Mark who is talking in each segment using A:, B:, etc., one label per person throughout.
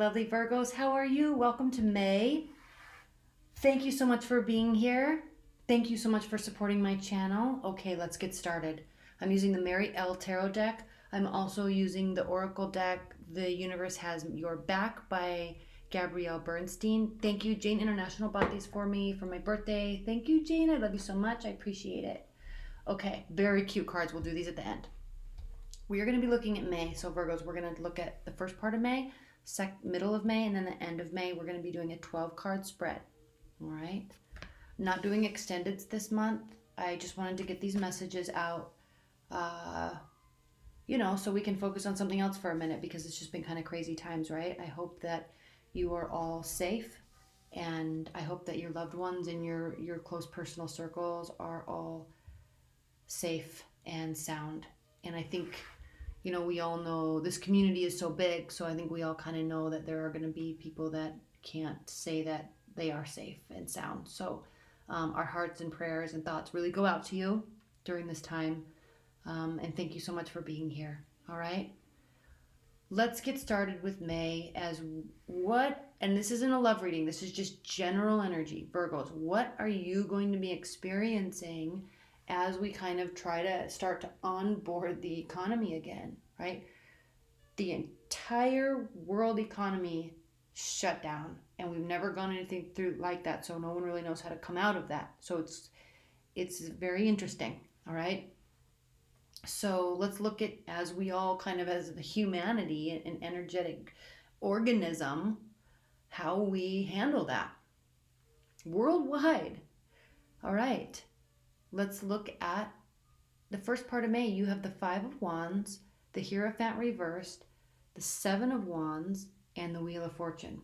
A: lovely Virgos. How are you? Welcome to May. Thank you so much for being here. Thank you so much for supporting my channel. Okay, let's get started. I'm using the Mary L Tarot deck. I'm also using the Oracle deck, The Universe Has Your Back by Gabrielle Bernstein. Thank you, Jane International bought these for me for my birthday. Thank you, Jane. I love you so much. I appreciate it. Okay, very cute cards. We'll do these at the end. We are going to be looking at May. So Virgos, we're going to look at the first part of May, middle of May, and then the end of May. We're going to be doing a 12 card spread. All right. Not doing extendeds this month. I just wanted to get these messages out, so we can focus on something else for a minute because it's just been kind of crazy times, right? I hope that you are all safe, and I hope that your loved ones in your close personal circles are all safe and sound. And I think, we all know this community is so big, so I think we all kind of know that there are going to be people that can't say that they are safe and sound. So our hearts and prayers and thoughts really go out to you during this time. And thank you so much for being here. All right. Let's get started with May and this isn't a love reading. This is just general energy. Virgos, what are you going to be experiencing as we kind of try to start to onboard the economy again, right? The entire world economy shut down, and we've never gone anything through like that, so no one really knows how to come out of that. So it's very interesting, all right? So let's look at, as we all kind of, as the humanity, an energetic organism, how we handle that worldwide. All right. Let's look at the first part of May. You have the Five of Wands, the Hierophant reversed, the Seven of Wands, and the Wheel of Fortune.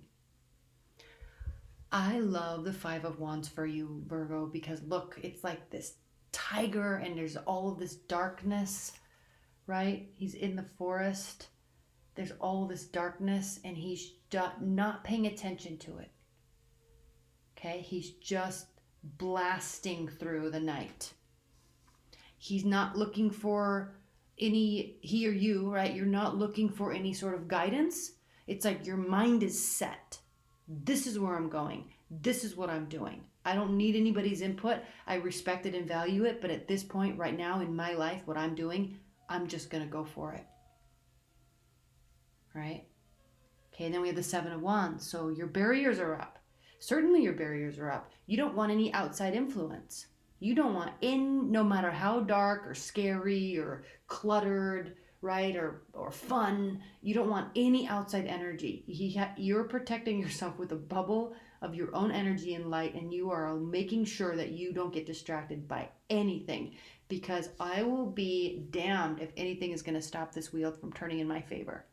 A: I love the Five of Wands for you, Virgo, because look, it's like this tiger and there's all of this darkness, right? He's in the forest. There's all this darkness and he's not paying attention to it. Okay? He's just blasting through the night. He's not looking for he or you, right? You're not looking for any sort of guidance. It's like your mind is set. This is where I'm going. This is what I'm doing. I don't need anybody's input. I respect it and value it. But at this point right now in my life, what I'm doing, I'm just going to go for it. Right? Okay, and then we have the Seven of Wands. So your barriers are up. Certainly your barriers are up. You don't want any outside influence. You don't want no matter how dark or scary or cluttered, right, or fun, you don't want any outside energy. You're protecting yourself with a bubble of your own energy and light, and you are making sure that you don't get distracted by anything, because I will be damned if anything is going to stop this wheel from turning in my favor.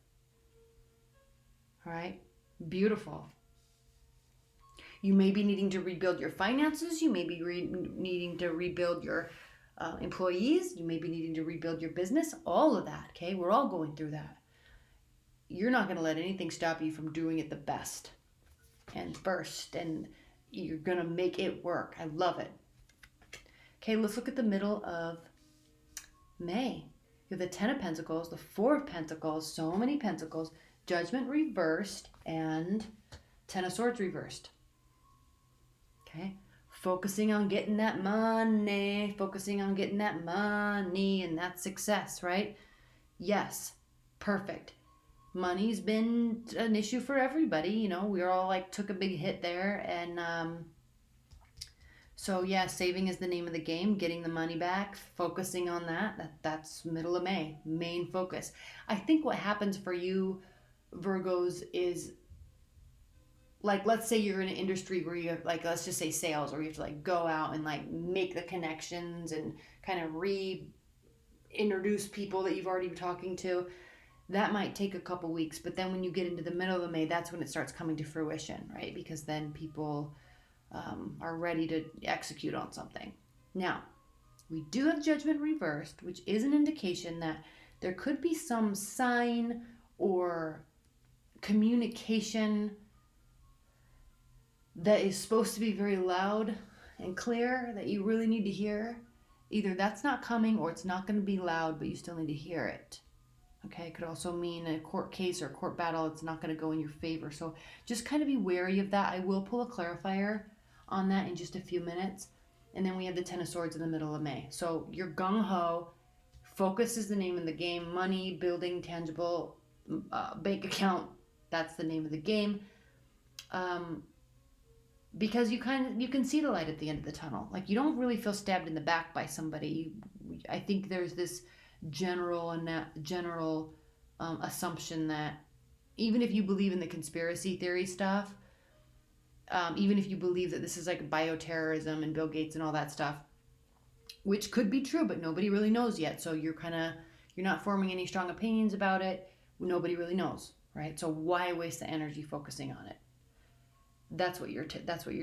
A: All right? Beautiful. You may be needing to rebuild your finances. You may be needing to rebuild your employees. You may be needing to rebuild your business. All of that, okay? We're all going through that. You're not going to let anything stop you from doing it the best and first, and you're going to make it work. I love it. Okay, let's look at the middle of May. You have the Ten of Pentacles, the Four of Pentacles, so many Pentacles, Judgment reversed, and Ten of Swords reversed. Okay, focusing on getting that money, and that's success, right? Yes, perfect. Money's been an issue for everybody, we all like took a big hit there, and so yeah, saving is the name of the game, getting the money back, focusing on that's middle of May, main focus. I think what happens for you, Virgos, is like, let's say you're in an industry where you have, like, let's just say sales, where you have to like go out and like make the connections and kind of reintroduce people that you've already been talking to. That might take a couple weeks, but then when you get into the middle of May, that's when it starts coming to fruition, right? Because then people are ready to execute on something. Now, we do have Judgment reversed, which is an indication that there could be some sign or communication that is supposed to be very loud and clear that you really need to hear. Either that's not coming or it's not going to be loud, but you still need to hear it. Okay, it could also mean a court case or a court battle. It's not going to go in your favor. So just kind of be wary of that. I will pull a clarifier on that in just a few minutes. And then we have the Ten of Swords in the middle of May. So you're gung-ho. Focus is the name of the game. Money, building, tangible, bank account. That's the name of the game. Because you can see the light at the end of the tunnel. Like, you don't really feel stabbed in the back by somebody. I think there's this general assumption that even if you believe in the conspiracy theory stuff, even if you believe that this is like bioterrorism and Bill Gates and all that stuff, which could be true, but nobody really knows yet. So you're not forming any strong opinions about it. Nobody really knows, right? So why waste the energy focusing on it? That's what you're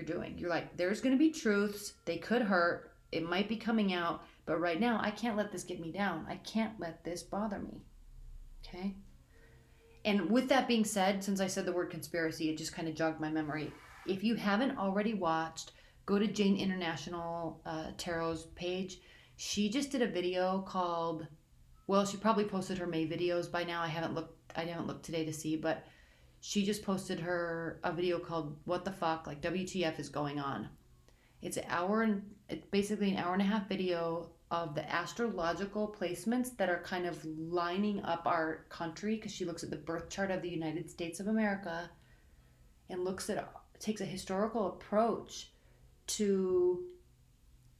A: doing. You're like, there's going to be truths. They could hurt. It might be coming out. But right now, I can't let this get me down. I can't let this bother me. Okay? And with that being said, since I said the word conspiracy, it just kind of jogged my memory. If you haven't already watched, go to Jane International Tarot's page. She just did a video called, well, she probably posted her May videos by now. I haven't looked today to see, but she just posted a video called What the Fuck, like WTF is going on. It's basically an hour and a half video of the astrological placements that are kind of lining up our country, because she looks at the birth chart of the United States of America and takes a historical approach to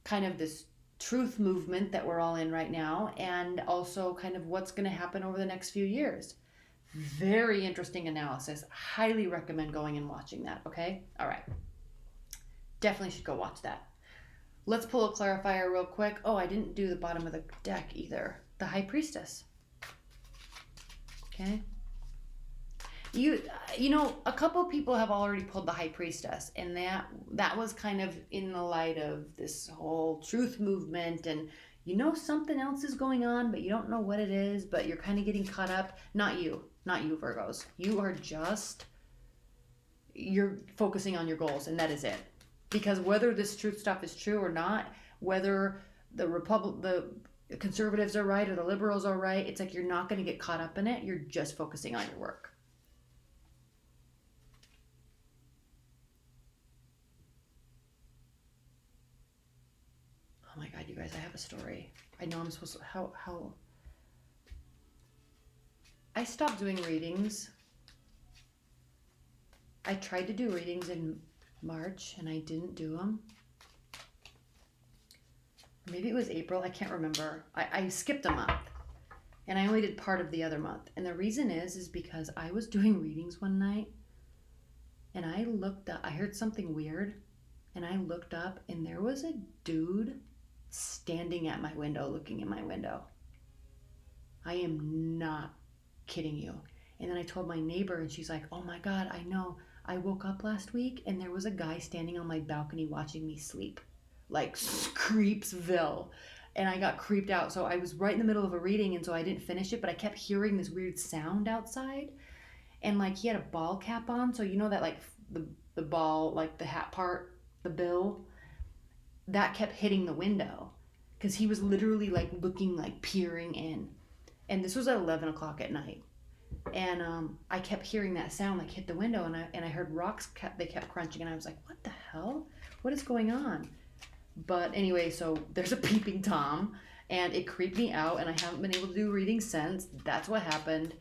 A: kind of this truth movement that we're all in right now, and also kind of what's going to happen over the next few years. Very interesting analysis. Highly recommend going and watching that, okay? All right. Definitely should go watch that. Let's pull a clarifier real quick. Oh, I didn't do the bottom of the deck either. The High Priestess. Okay? You know, a couple people have already pulled the High Priestess, and that was kind of in the light of this whole truth movement, and you know something else is going on, but you don't know what it is, but you're kind of getting caught up. Not you, Virgos. You're focusing on your goals, and that is it. Because whether this truth stuff is true or not, whether the conservatives are right or the liberals are right, it's like you're not going to get caught up in it. You're just focusing on your work. Oh my God, you guys, I have a story. I know I'm supposed to, how I stopped doing readings. I tried to do readings in March and I didn't do them. Maybe it was April, I can't remember. I skipped a month and I only did part of the other month. And the reason is because I was doing readings one night and I looked up, I heard something weird and I looked up and there was a dude standing at my window, looking in my window. I am not kidding you. And then I told my neighbor and she's like, oh my God, I know. I woke up last week and there was a guy standing on my balcony watching me sleep. Like Creepsville. And I got creeped out. So I was right in the middle of a reading and so I didn't finish it, but I kept hearing this weird sound outside. And like he had a ball cap on. So you know that like the ball, like the hat part, the bill, that kept hitting the window. Because he was literally like looking, like peering in. And this was at 11 o'clock at night. And I kept hearing that sound like hit the window, and I heard rocks they kept crunching, and I was like, what the hell? What is going on? But anyway, so there's a peeping Tom, and it creeped me out, and I haven't been able to do readings since. That's what happened,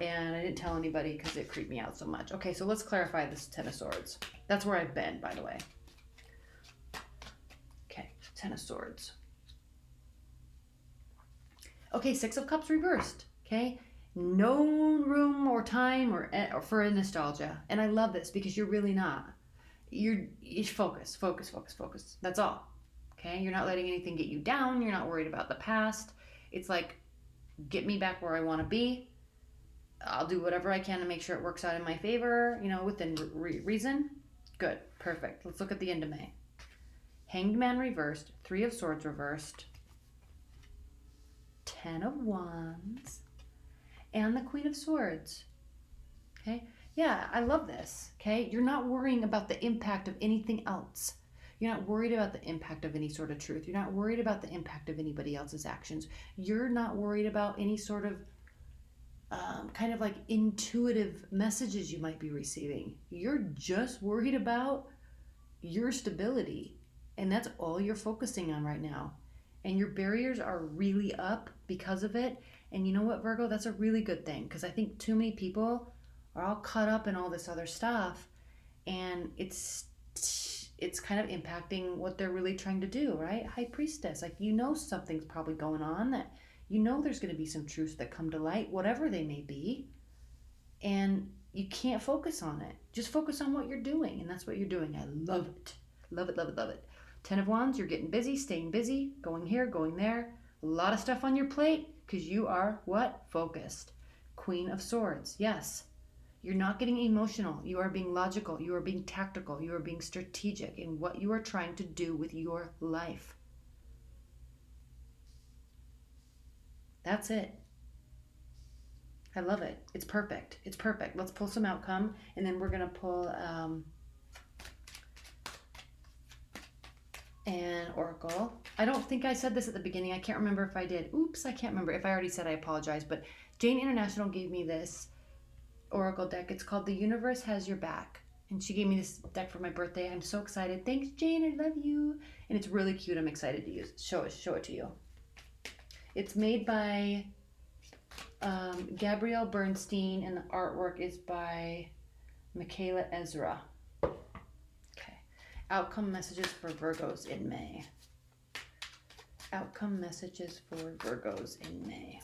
A: and I didn't tell anybody because it creeped me out so much. Okay, so let's clarify this Ten of Swords. That's where I've been, by the way. Okay, Ten of Swords. Okay, Six of Cups reversed. Okay. No room or time or for nostalgia. And I love this because you're really not. You focus. That's all. Okay? You're not letting anything get you down. You're not worried about the past. It's like, get me back where I want to be. I'll do whatever I can to make sure it works out in my favor, within reason. Good. Perfect. Let's look at the end of May. Hanged Man reversed. Three of Swords reversed. 10 of Wands. And the Queen of Swords. Okay? Yeah, I love this. Okay? You're not worrying about the impact of anything else. You're not worried about the impact of any sort of truth. You're not worried about the impact of anybody else's actions. You're not worried about any sort of kind of like intuitive messages you might be receiving. You're just worried about your stability, and that's all you're focusing on right now. And your barriers are really up because of it. And you know what, Virgo? That's a really good thing, because I think too many people are all caught up in all this other stuff, and it's kind of impacting what they're really trying to do, right? High Priestess, like, you know, something's probably going on, that you know there's going to be some truths that come to light, whatever they may be, and you can't focus on it. Just focus on what you're doing, and that's what you're doing. I love it. Love it, love it, love it. 10 of Wands, you're getting busy, staying busy, going here, going there. A lot of stuff on your plate because you are what? Focused. Queen of Swords, yes. You're not getting emotional. You are being logical. You are being tactical. You are being strategic in what you are trying to do with your life. That's it. I love it. It's perfect. It's perfect. Let's pull some outcome, and then we're going to pull an oracle. I don't think I said this at the beginning. I can't remember if I did. Oops, I can't remember. If I already said, I apologize. But Jane International gave me this oracle deck. It's called The Universe Has Your Back. And she gave me this deck for my birthday. I'm so excited. Thanks, Jane. I love you. And it's really cute. I'm excited to use. Show it to you. It's made by Gabrielle Bernstein, and the artwork is by Michaela Ezra. Okay. Outcome messages for Virgos in May. Outcome messages for Virgos in May.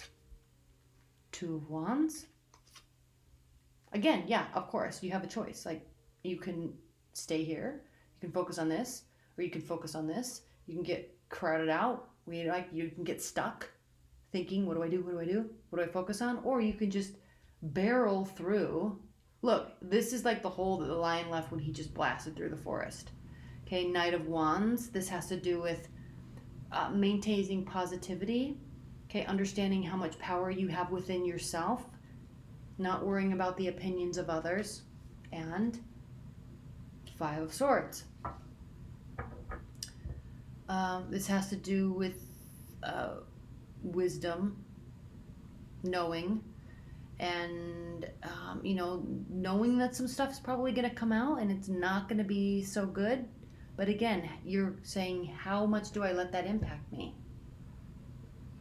A: 2 of Wands. Again, yeah, of course, you have a choice. Like, you can stay here, you can focus on this, or you can focus on this. You can get crowded out. You can get stuck thinking, what do I do? What do I do? What do I focus on? Or you can just barrel through. Look, this is like the hole that the lion left when he just blasted through the forest. Okay, Knight of Wands. This has to do with maintaining positivity. Okay, understanding how much power you have within yourself. Not worrying about the opinions of others. And 5 of Swords. This has to do with wisdom, knowing, and knowing that some stuff is probably going to come out and it's not going to be so good. But again, you're saying, how much do I let that impact me?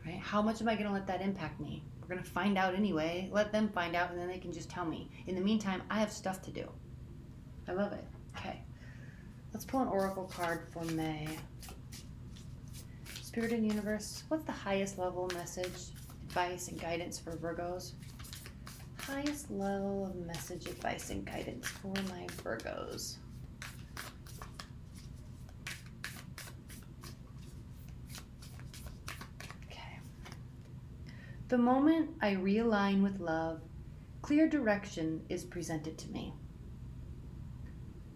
A: Right? How much am I going to let that impact me? We're going to find out anyway. Let them find out, and then they can just tell me. In the meantime, I have stuff to do. I love it. Okay. Let's pull an oracle card for May. Spirit and Universe, what's the highest level message, advice, and guidance for Virgos? Highest level of message, advice, and guidance for my Virgos. Okay. The moment I realign with love, clear direction is presented to me.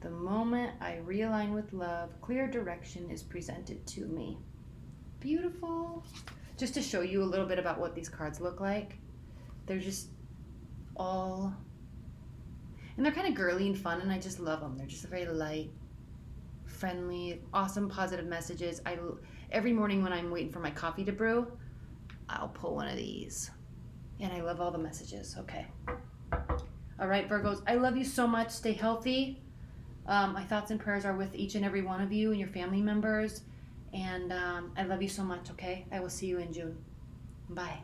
A: The moment I realign with love, clear direction is presented to me. Beautiful. Just to show you a little bit about what these cards look like. They're just all, and they're kind of girly and fun, and I just love them. They're just very light, friendly, awesome, positive messages. Every morning when I'm waiting for my coffee to brew, I'll pull one of these, and I love all the messages. Okay. All right, Virgos, I love you so much. Stay healthy. My thoughts and prayers are with each and every one of you and your family members. And I love you so much, okay? I will see you in June. Bye.